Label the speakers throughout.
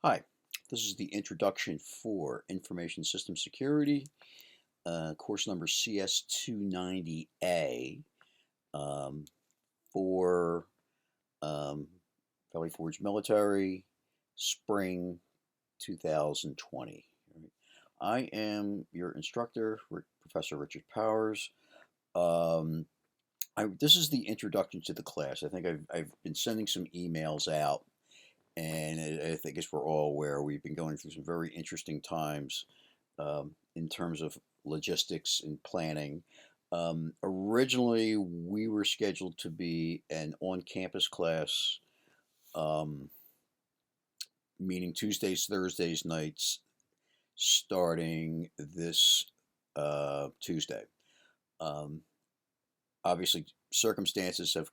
Speaker 1: Hi, this is the introduction for Information System Security, course number CS290A um, for um, Valley Forge Military, spring 2020. All right. I am your instructor, Professor Richard Powers. Um, this is the introduction to the class. I think I've been sending some emails out. And I think, as we're all aware, we've been going through some very interesting times in terms of logistics and planning. Originally, we were scheduled to be an on-campus class, um, meaning Tuesdays, Thursdays, nights, starting this Tuesday. Um, Obviously, circumstances have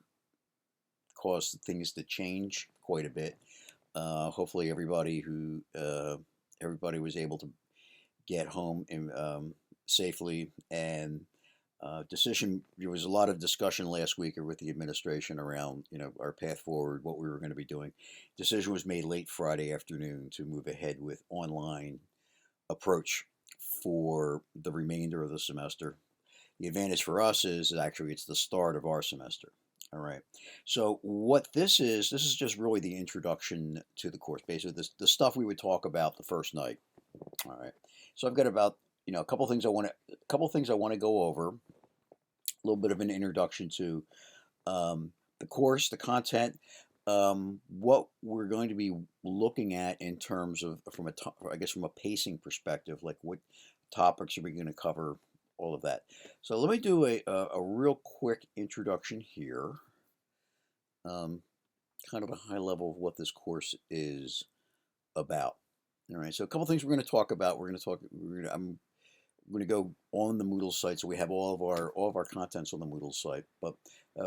Speaker 1: caused things to change quite a bit. Hopefully, everybody was able to get home safely. And there was a lot of discussion last week with the administration around our path forward, what we were going to be doing. Decision was made late Friday afternoon to move ahead with online approach for the remainder of the semester. The advantage for us is that actually it's the start of our semester. All right. So what this is just really the introduction to the course. Basically, the stuff we would talk about the first night. All right. So I've got about a couple things I want to go over. A little bit of an introduction to the course, the content, what we're going to be looking at in terms of from a pacing perspective, like what topics are we going to cover, all of that. So let me do a real quick introduction here, kind of a high level of what this course is about. All right, so a couple things we're going to talk about. I'm going to go on the Moodle site, so we have all of our contents on the Moodle site. But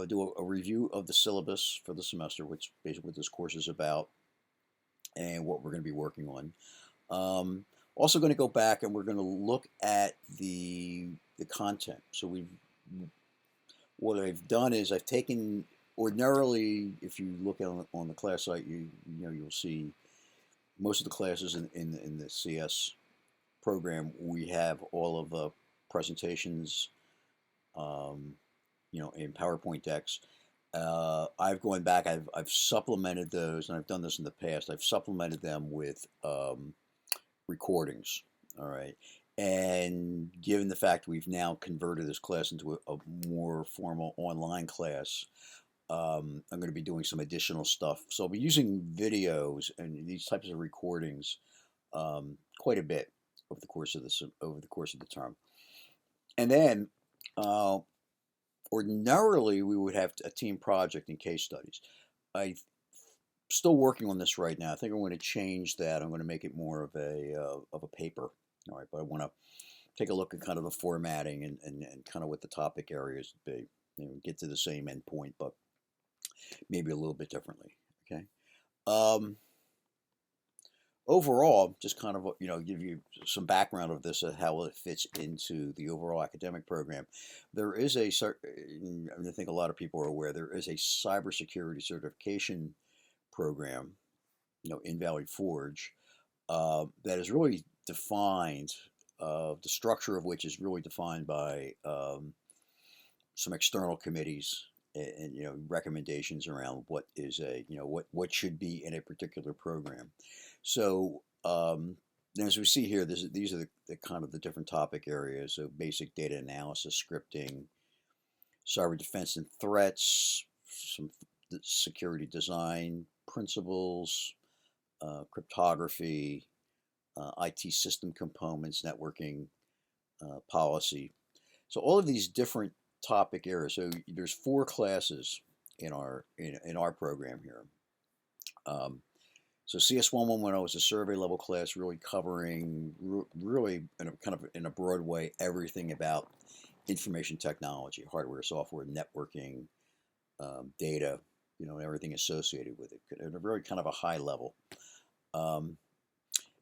Speaker 1: do a review of the syllabus for the semester, which basically what this course is about, and what we're going to be working on. Also going to go back and we're going to look at the content. So what I've done is I've taken ordinarily, if you look on the class site, you'll see most of the classes in the CS program. We have all of the presentations, um, in PowerPoint decks. I've gone back. I've supplemented those, and I've done this in the past. I've supplemented them with recordings. All right. And given the fact we've now converted this class into a more formal online class, I'm going to be doing some additional stuff. So I'll be using videos and these types of recordings quite a bit over the course of the term. And then ordinarily we would have a team project and case studies. I'm still working on this right now. I think I'm going to change that. I'm going to make it more of a paper. All right, but I want to take a look at kind of the formatting and kind of what the topic areas would be. Get to the same end point, but maybe a little bit differently. Okay. Overall, just kind of give you some background of this, how it fits into the overall academic program. There is I think a lot of people are aware, there is a cybersecurity certification program, in Valley Forge, that is really defined. The structure of which is really defined by some external committees and recommendations around what is what should be in a particular program. So as we see here, these are the kind of the different topic areas. So basic data analysis, scripting, cyber defense and threats, some security design principles, cryptography, IT system components, networking, policy. So all of these different topic areas. So there's 4 classes in our program here. So CS1110 is a survey level class, really covering really in a broad way everything about information technology, hardware, software, networking, data, everything associated with it at a very kind of a high level.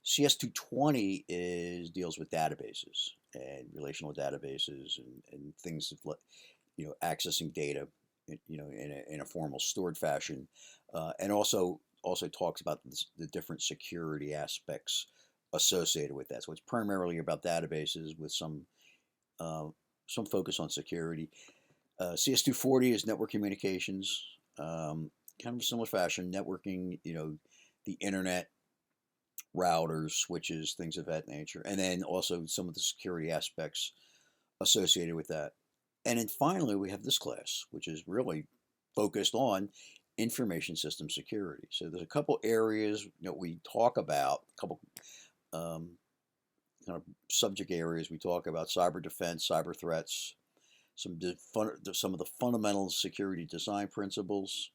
Speaker 1: CS220 deals with databases and relational databases and things like accessing data in a formal stored fashion, and also also talks about the different security aspects associated with that. So it's primarily about databases with uh, some focus on security. CS240 is network communications, kind of a similar fashion, networking, the internet, routers, switches, things of that nature, and then also some of the security aspects associated with that. And then finally, we have this class, which is really focused on information system security. So there's a couple areas we talk about, a couple um, kind of subject areas we talk about: cyber defense, cyber threats, some of the fundamental security design principles,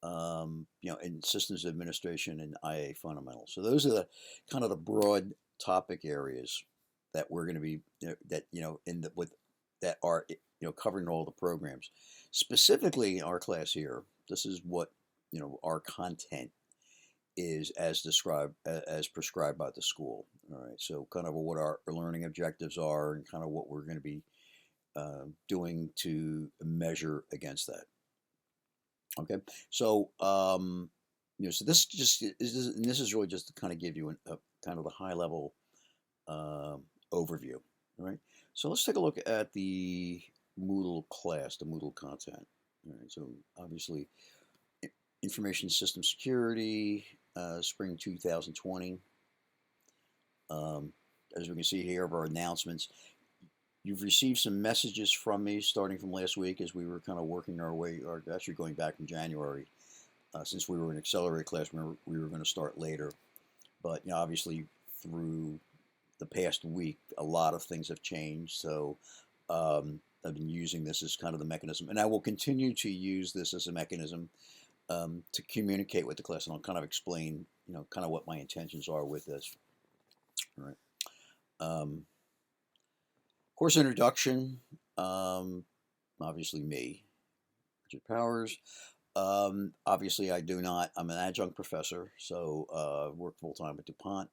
Speaker 1: in systems administration and IA fundamentals. So those are the kind of the broad topic areas that we're going to be that in the with that are covering all the programs. Specifically in our class here, this is what our content is as described as prescribed by the school. All right, so kind of what our learning objectives are and kind of what we're going to be doing to measure against that. Okay, so so this is really just to kind of give you a kind of the high level overview. All right, so let's take a look at the Moodle class, the Moodle content. All right, so obviously information system security, spring 2020. As we can see here of our announcements, you've received some messages from me starting from last week as we were kind of working our way, or actually going back from January, since we were in accelerated class, we were going to start later. But obviously through the past week, a lot of things have changed. So I've been using this as kind of the mechanism, and I will continue to use this as a mechanism to communicate with the class, and I'll kind of explain, kind of what my intentions are with this. All right. Course introduction, obviously me, Richard Powers. Obviously I'm an adjunct professor, so work full-time at DuPont.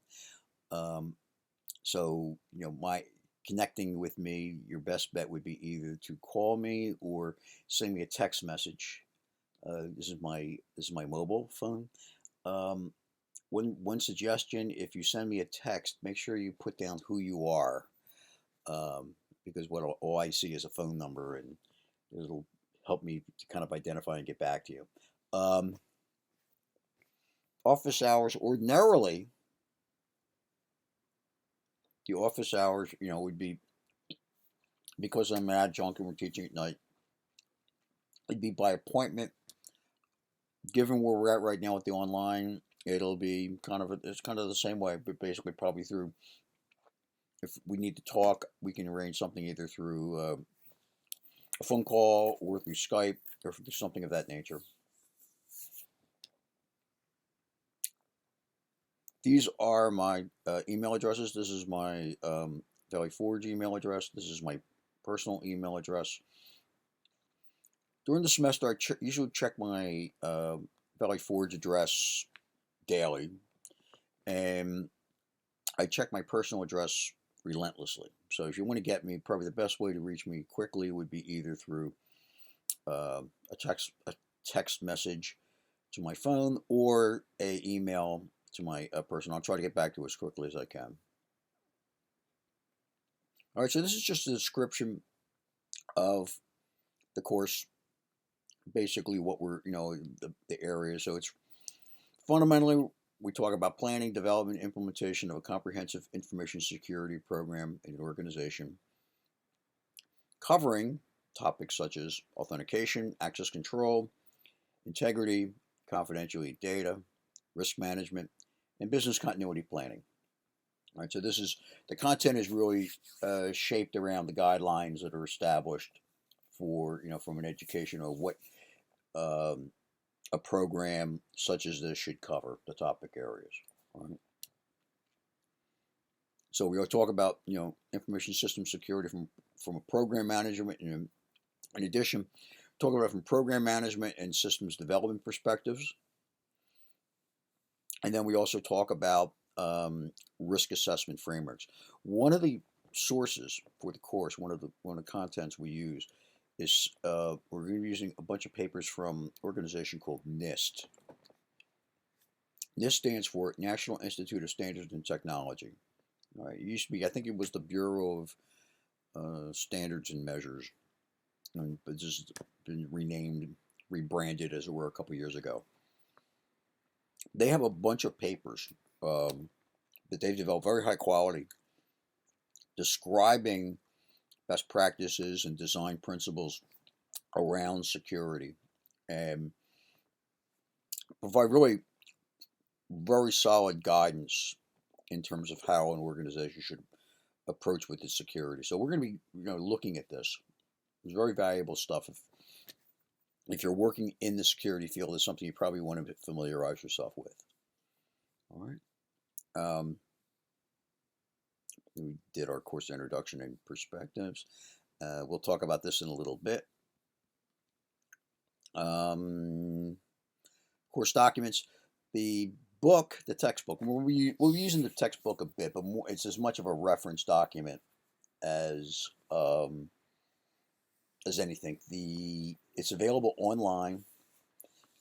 Speaker 1: So, my connecting with me, your best bet would be either to call me or send me a text message. This is my mobile phone. One suggestion: if you send me a text, make sure you put down who you are, because all I see is a phone number, and it'll help me to kind of identify and get back to you. Office hours, ordinarily, the office hours, would be, because I'm an adjunct and we're teaching at night, it'd be by appointment. Given where we're at right now with the online, it'll be it's kind of the same way, but basically probably through, if we need to talk, we can arrange something either through a phone call or through Skype or through something of that nature. These are my email addresses. This is my Valley Forge email address. This is my personal email address. During the semester, I usually check my Valley Forge address daily, and I check my personal address relentlessly. So if you want to get me, probably the best way to reach me quickly would be either through a text message to my phone or a email to my person. I'll try to get back to it as quickly as I can. All right, so this is just a description of the course, basically what we're, the area. So it's fundamentally, we talk about planning, development, implementation of a comprehensive information security program in an organization, covering topics such as authentication, access control, integrity, confidentiality data, risk management, and business continuity planning. All right, so the content is really shaped around the guidelines that are established for, from an education, or what a program such as this should cover, the topic areas. All right. So we'll talk about, information system security from a program management, and in addition, talk about it from program management and systems development perspectives. And then we also talk about risk assessment frameworks. One of the sources for the course, one of the contents we use is we're going to be using a bunch of papers from an organization called NIST. This stands for National Institute of Standards and Technology. All right, it used to be, I think it was the Bureau of Standards and Measures, but just been renamed, rebranded, as it were, a couple years ago. They have a bunch of papers that they've developed, very high quality, describing best practices and design principles around security, and provide really very solid guidance in terms of how an organization should approach with its security. So we're going to be, looking at this. It's very valuable stuff. If you're working in the security field, it's something you probably want to familiarize yourself with. All right. We did our course introduction and perspectives. We'll talk about this in a little bit. Course documents. The book, the textbook, we're using the textbook a bit, but it's as much of a reference document as anything. It's available online,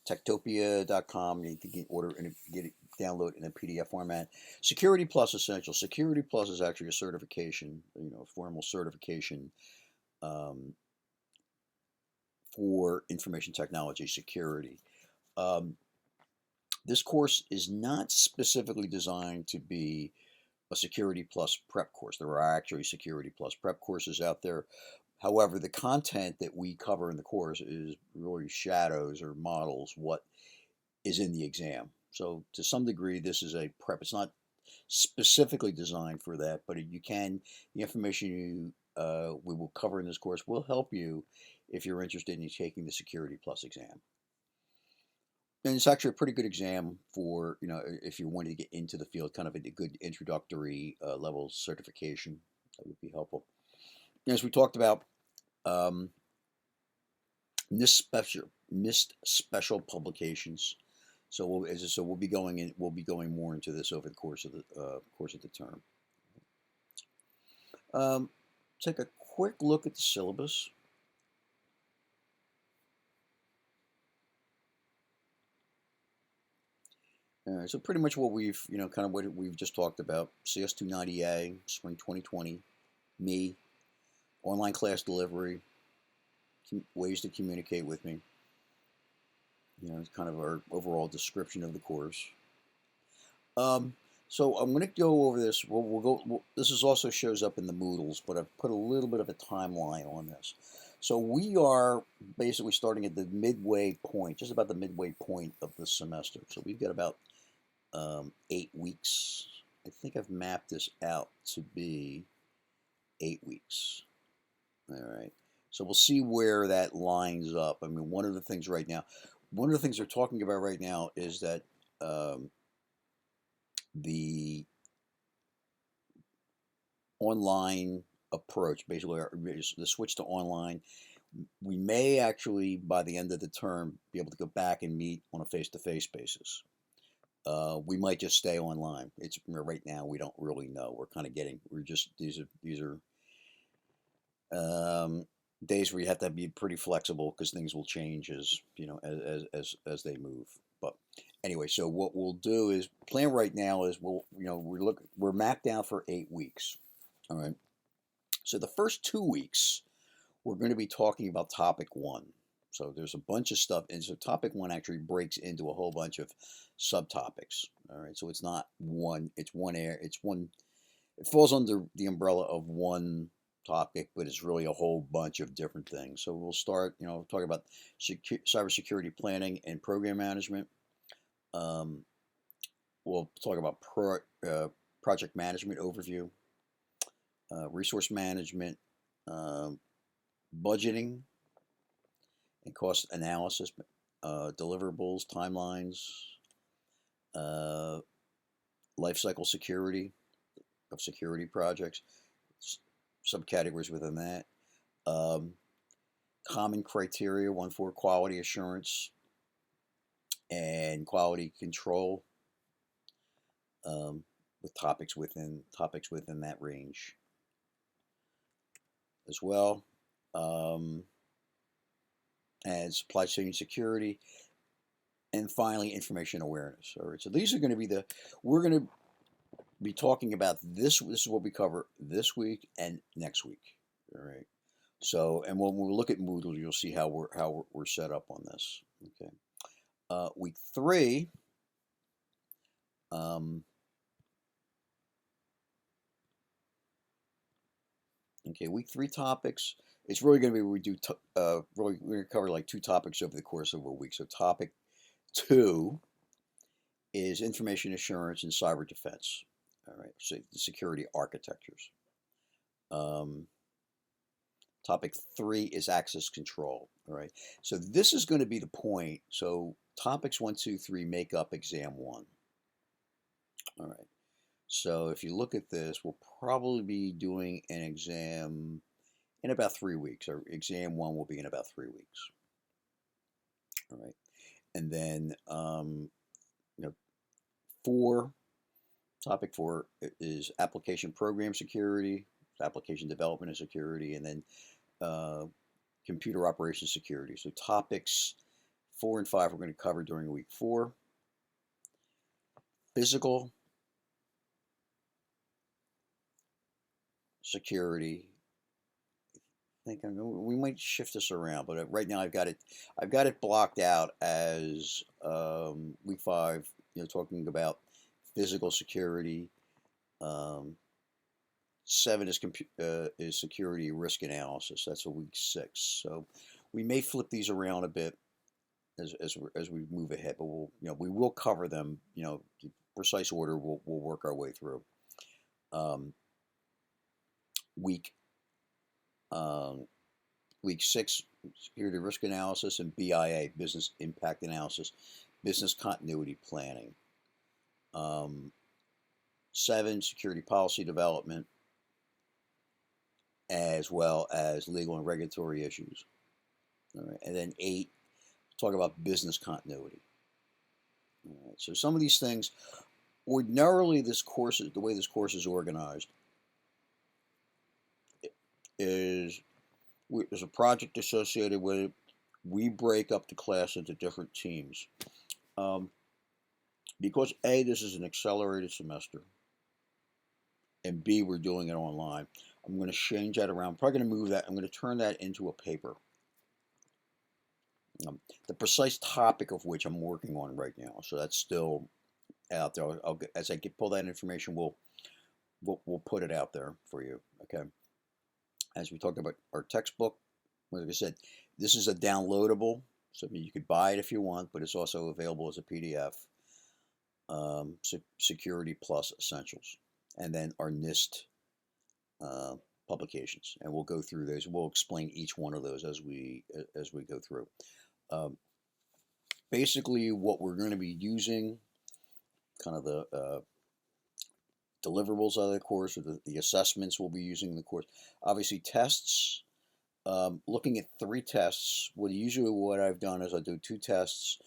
Speaker 1: techtopia.com. You can order and get it, download in a PDF format. Security Plus Essential. Security Plus is actually a certification, formal certification for information technology security. This course is not specifically designed to be a Security Plus prep course. There are actually Security Plus prep courses out there. However, the content that we cover in the course is really shadows or models what is in the exam. So to some degree, this is a prep. It's not specifically designed for that, but the information we will cover in this course will help you if you're interested in taking the Security Plus exam. And it's actually a pretty good exam for, if you wanted to get into the field, kind of a good introductory level certification. That would be helpful. As we talked about, missed special publications. So we'll be going more into this over the course of the term. Take a quick look at the syllabus. All right, so pretty much what we've, kind of what we've just talked about: CS290A, spring 2020, me, online class delivery, ways to communicate with me. It's kind of our overall description of the course. So I'm going to go over this. This also shows up in the Moodles, but I've put a little bit of a timeline on this. So we are basically starting at the midway point, just about the midway point of the semester. So we've got about 8 weeks. I think I've mapped this out to be 8 weeks. All right. So we'll see where that lines up. I mean, one of the things they're talking about right now is that the online approach, basically the switch to online, we may actually, by the end of the term, be able to go back and meet on a face-to-face basis. We might just stay online. It's right now we don't really know. These are days where you have to be pretty flexible because things will change as they move. But anyway, so what we'll do is plan right now is we're mapped out for 8 weeks. All right. So the first 2 weeks we're going to be talking about topic 1. So there's a bunch of stuff, and so topic 1 actually breaks into a whole bunch of subtopics. All right, so it's not one. It falls under the umbrella of one topic, but it's really a whole bunch of different things. So we'll start, talking about cybersecurity planning and program management. We'll talk about project management overview, resource management, budgeting and cost analysis, deliverables, timelines, lifecycle security of security projects, subcategories within that, common criteria, one for quality assurance and quality control, with topics within that range as well. And supply chain security and finally, information awareness. All right, so these are going to be we're going to be talking about this. This is what we cover this week and next week. All right. So, and when we look at Moodle, you'll see how we're set up on this. Okay. Week 3. Okay, week 3 topics. It's really going to be really we're going to cover like 2 topics over the course of a week. So, topic 2 is information assurance and cyber defense. All right, so the security architectures. Topic 3 is access control. All right, so this is going to be the point. So topics 1, 2, 3 make up exam 1. All right, so if you look at this, we'll probably be doing an exam in about 3 weeks. Or exam 1 will be in about 3 weeks. All right, and then topic 4 is application program security, application development and security, and then computer operation security. So topics 4 and 5 we're going to cover during week 4. Physical security. I think we might shift this around, but right now I've got it blocked out as week 5. Talking about physical security. 7 is security risk analysis. That's a week 6. So we may flip these around a bit as we move ahead, but we will cover them. The precise order we'll work our way through. Week 6, security risk analysis, and BIA, business impact analysis, business continuity planning. 7, security policy development, as well as legal and regulatory issues. All right, and then 8, talk about business continuity. All right, so some of these things, ordinarily, the way this course is organized is there's a project associated with it. We break up the class into different teams. Because A, this is an accelerated semester, and B, we're doing it online. I'm going to change that around. I'm probably going to move that. I'm going to turn that into a paper. The precise topic of which I'm working on right now. So that's still out there. As I pull that information, we'll put it out there for you. Okay. As we talked about our textbook, like I said, this is a downloadable. So you could buy it if you want, but it's also available as a PDF. Security Plus Essentials, and then our NIST publications, and we'll go through those. We'll explain each one of those as we go through. Basically, what we're going to be using, kind of the deliverables of the course, or the assessments we'll be using in the course. Obviously, tests. Looking at 3 tests. What I've done is I do 2 tests,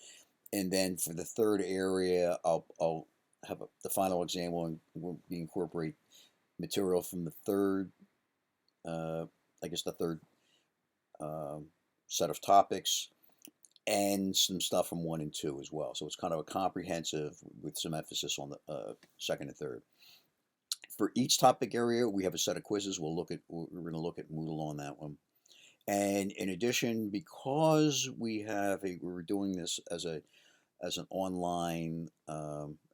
Speaker 1: and then for the third area, I'll have the final exam will incorporate material from the third, the third set of topics, and some stuff from 1 and 2 as well. So it's kind of a comprehensive with some emphasis on the second and third. For each topic area, we have a set of quizzes. We're going to look at Moodle on that one. And in addition, because we're doing this as an online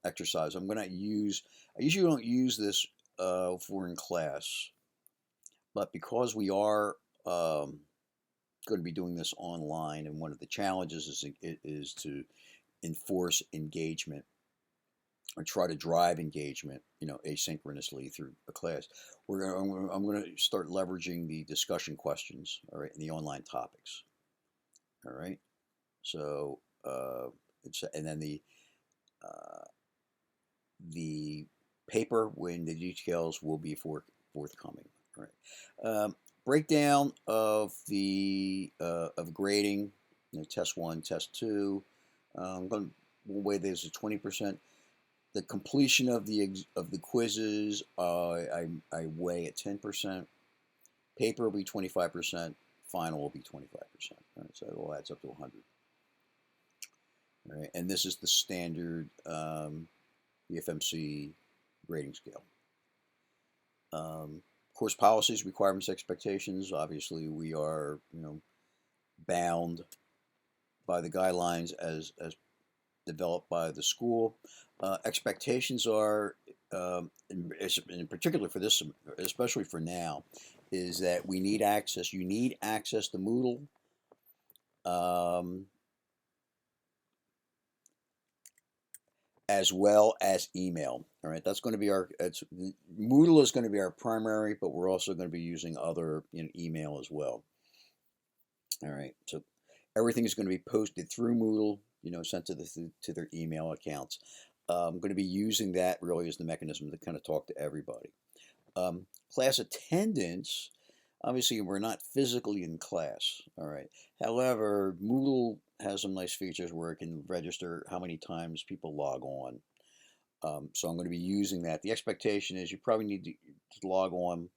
Speaker 1: exercise, I usually don't use this if we're in class, but because we are going to be doing this online, and one of the challenges is to enforce engagement or try to drive engagement, asynchronously through a class. I'm going to start leveraging the discussion questions, all right, in the online topics. All right, so and then the paper, when the details will be forthcoming. All right. Breakdown of grading. Test 1, test 2. We'll weigh this at 20%. The completion of the quizzes, I weigh at 10%. Paper will be 25%. Final will be 25%. All right, so it all adds up to 100. All right, and this is the standard the FMC grading scale. Course policies, requirements, expectations. Obviously, we are bound by the guidelines as developed by the school. Expectations are, in particular for this, especially for now, is that we need access. You need access to Moodle. As well as email. All right, that's going to be Moodle is going to be our primary, but we're also going to be using other email as well. All right, so everything is going to be posted through Moodle, sent to their email accounts. I'm going to be using that really as the mechanism to kind of talk to everybody. Class attendance, obviously we're not physically in class, all right. However, Moodle has some nice features where it can register how many times people log on. So I'm going to be using that. The expectation is you probably need to log on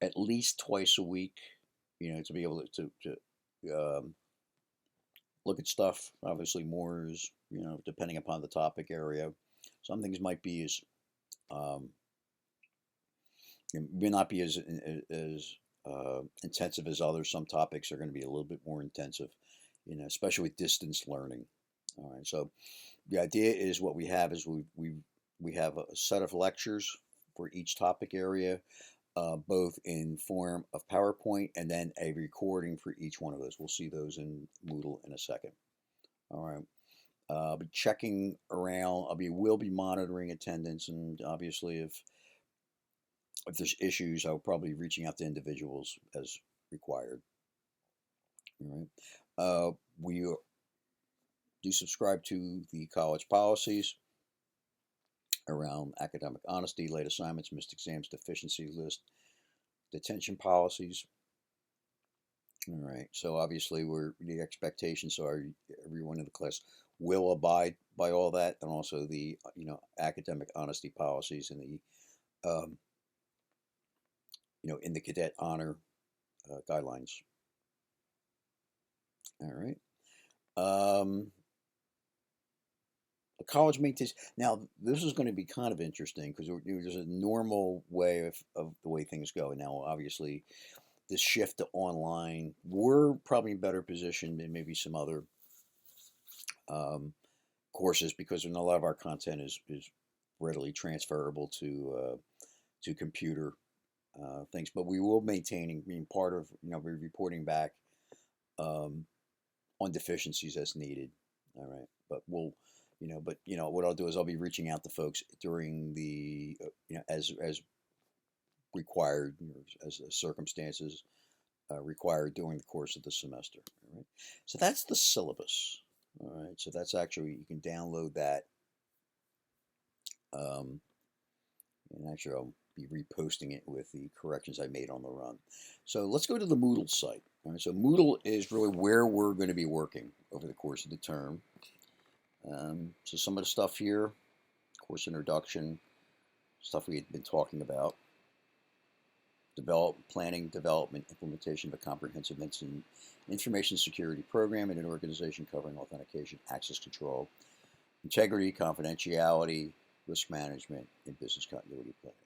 Speaker 1: at least twice a week, to be able to look at stuff. Obviously, more is, depending upon the topic area. Some things might be as it may not be as intensive as others. Some topics are going to be a little bit more intensive, especially with distance learning. All right, so the idea is what we have is we have a set of lectures for each topic area, both in form of PowerPoint and then a recording for each one of those. We'll see those in Moodle in a second. All right. I'll be checking around. Will be monitoring attendance, and obviously if there's issues, I'll probably be reaching out to individuals as required. All right. We do subscribe to the college policies around academic honesty, late assignments, missed exams, deficiency list, detention policies. All right. So obviously, the expectations are everyone in the class will abide by all that, and also the academic honesty policies and the in the cadet honor guidelines. All right. The college maintains. Now, this is going to be kind of interesting because there's a normal way of the way things go. Now, obviously, this shift to online, we're probably in a better position than maybe some other courses because a lot of our content is readily transferable to computer things. But we will maintain being part of, be reporting back on deficiencies as needed. All right, but what I'll do is I'll be reaching out to folks during the as required, as the circumstances required during the course of the semester. All right, so that's the syllabus. All right, so that's actually you can download that, and actually I'll be reposting it with the corrections I made on the run. So let's go to the Moodle site. All right, so Moodle is really where we're going to be working over the course of the term. So some of the stuff here, course introduction, stuff we had been talking about, planning, development, implementation of a comprehensive information security program in an organization covering authentication, access control, integrity, confidentiality, risk management, and business continuity planning.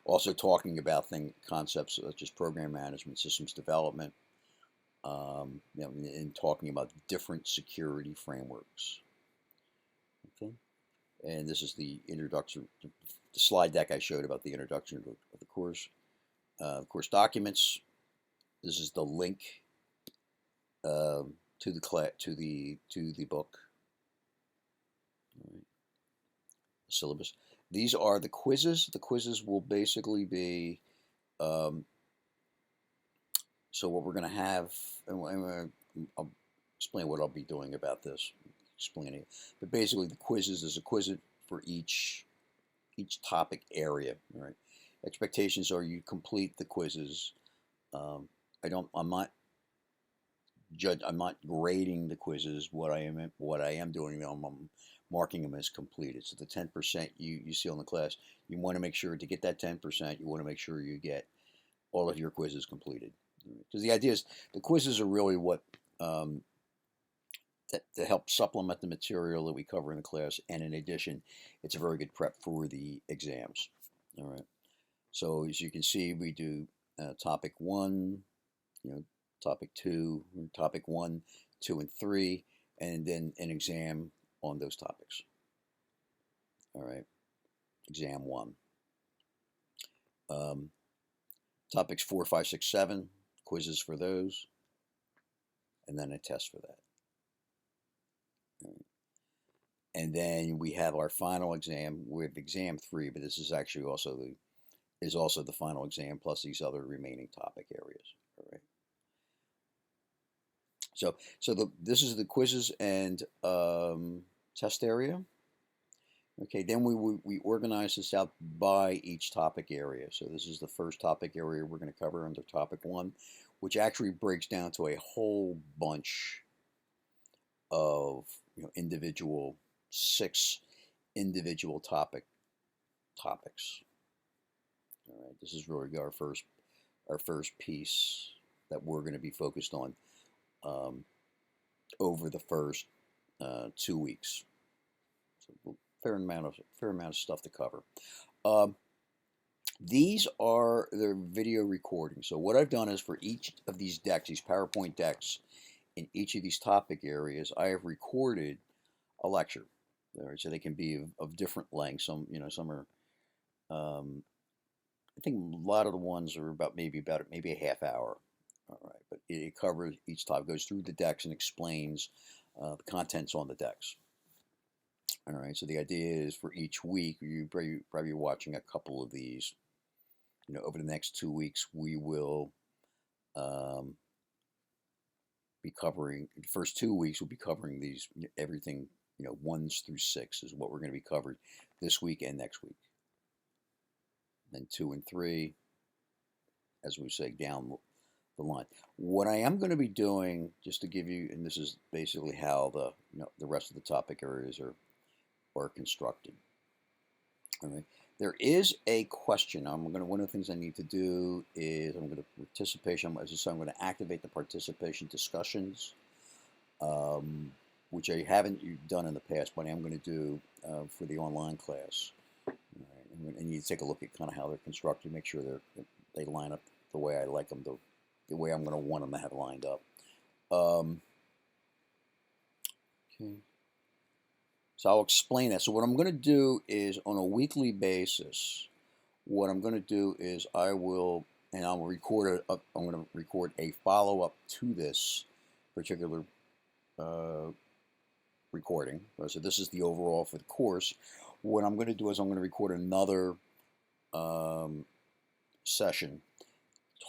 Speaker 1: Also talking about concepts such as program management, systems development, and talking about different security frameworks. Okay, and this is the introduction, the slide deck I showed about the introduction of the course. Course documents. This is the link to the book. All right. Syllabus. These are the quizzes. The quizzes will basically be so what we're going to have, and I'll explain what I'll be doing about this, explaining it. But basically, the quizzes is a quiz for each topic area. All right. Expectations are you complete the quizzes. I'm not grading the quizzes. What I am doing, I'm marking them as completed. So the 10% you see on the class, you want to make sure to get that 10%. You want to make sure you get all of your quizzes completed. Because the idea is the quizzes are really what um, to help supplement the material that we cover in the class. And in addition, it's a very good prep for the exams. All right. So as you can see, we do topic one, you know, topic two, topic one, two, and three, and then an exam on those topics. All right. Exam one. Um, topics four, five, six, seven, quizzes for those, and then a test for that. And then we have our final exam with exam three, but this is actually also the final exam plus these other remaining topic areas. All right. So this is the quizzes and test area. Okay, then we organize this out by each topic area. So this is the first topic area we're going to cover under topic one, which actually breaks down to a whole bunch of individual 6 individual topics. All right, this is really our first piece that we're going to be focused on over the first 2 weeks. So fair amount of stuff to cover. These are the video recordings. So what I've done is for each of these decks, these PowerPoint decks, in each of these topic areas, I have recorded a lecture. All right, so they can be of different lengths. Some are. I think a lot of the ones are about maybe a half hour. All right, but it covers each topic, goes through the decks and explains the contents on the decks. All right, so the idea is for each week, you probably watching a couple of these. Over the next 2 weeks, we will be covering the first 2 weeks. We'll be covering these everything 1s through 6 is what we're going to be covered this week and next week. Then 2 and 3, as we say, down the line. What I am going to be doing, just to give you, and this is basically how the rest of the topic areas are constructed. All right. There is a question. One of the things I need to do is I'm going to participation. As I said, I'm going to activate the participation discussions, which I haven't done in the past, but I am going to do for the online class. All right. And you take a look at kind of how they're constructed, make sure they line up the way I like them, the way I'm going to want them to have lined up. Okay. So I'll explain that. So what I'm going to do is on a weekly basis, what I'm going to do is I'm going to record a follow-up to this particular recording. So this is the overall for the course. What I'm going to do is I'm going to record another session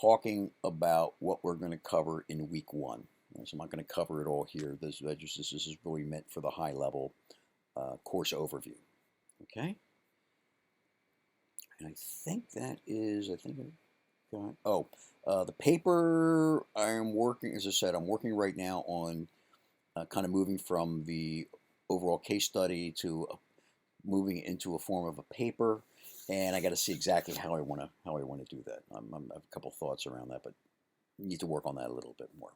Speaker 1: talking about what we're going to cover in week 1. So I'm not going to cover it all here. This is really meant for the high level course overview. Okay. And I think that is, I got, the paper I'm working, as I said, I'm working right now on kind of moving from the overall case study to moving it into a form of a paper, and I got to see exactly how I want to do that. I have a couple thoughts around that, but need to work on that a little bit more.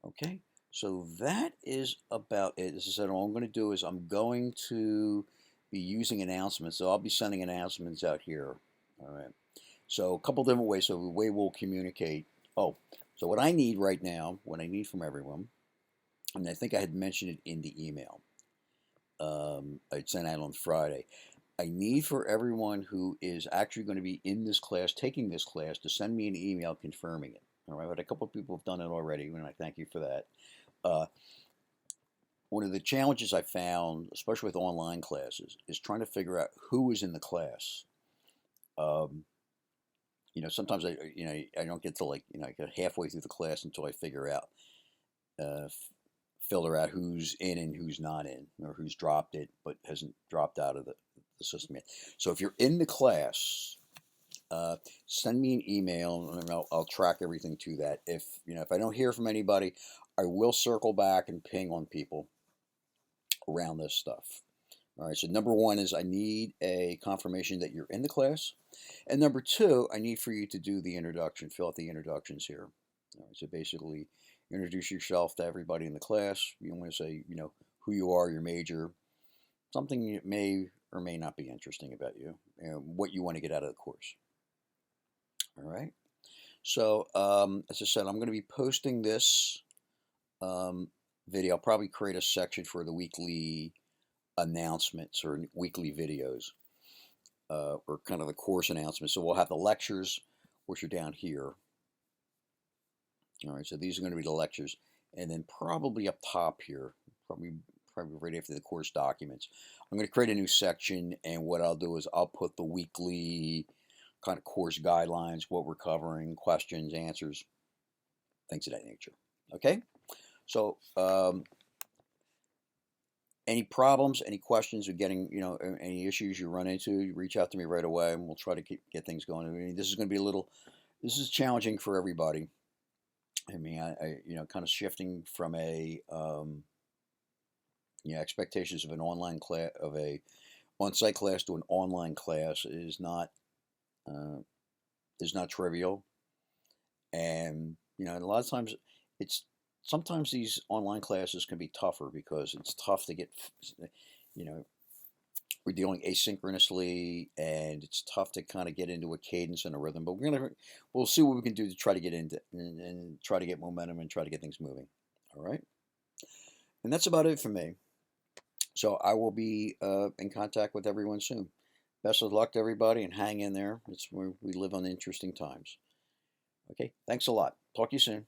Speaker 1: Okay. So that is about it. As I said, all I'm going to do is I'm going to be using announcements. So I'll be sending announcements out here. All right. So a couple different ways. So the way we'll communicate. So what I need right now, what I need from everyone, and I think I had mentioned it in the email I'd sent out on Friday. I need for everyone who is actually going to be in this class, taking this class, to send me an email confirming it. All right. But a couple of people have done it already, and I thank you for that. One of the challenges I found, especially with online classes, is trying to figure out who is in the class. Sometimes I don't get to I get halfway through the class until I filter out who's in and who's not in, or who's dropped it but hasn't dropped out of the system yet. So if you're in the class, send me an email and I'll track everything to that. If I don't hear from anybody, I will circle back and ping on people around this stuff. All right, so number 1 is I need a confirmation that you're in the class. And number 2, I need for you to do the introduction, fill out the introductions here. All right, so basically introduce yourself to everybody in the class. You want to say, who you are, your major, something that may or may not be interesting about you, what you want to get out of the course. All right. So, as I said, I'm going to be posting this um, video. I'll probably create a section for the weekly announcements or weekly videos, or kind of the course announcements. So we'll have the lectures, which are down here. All right, so these are going to be the lectures, and then probably up top here, probably right after the course documents, I'm going to create a new section, and what I'll do is I'll put the weekly kind of course guidelines, what we're covering, questions, answers, things of that nature. Okay, so any problems, any questions, or getting, any issues you run into, you reach out to me right away, and we'll try to get things going. I mean, this is going to be this is challenging for everybody. I mean, kind of shifting from expectations of an online class, of a on-site class to an online class uh, is not trivial. And, a lot of times sometimes these online classes can be tougher because it's tough to get, you know, we're dealing asynchronously, and it's tough to kind of get into a cadence and a rhythm. But we'll see what we can do to try to get into and try to get momentum and try to get things moving. All right, and that's about it for me. So I will be in contact with everyone soon. Best of luck to everybody, and hang in there. We live on interesting times. Okay, thanks a lot. Talk to you soon.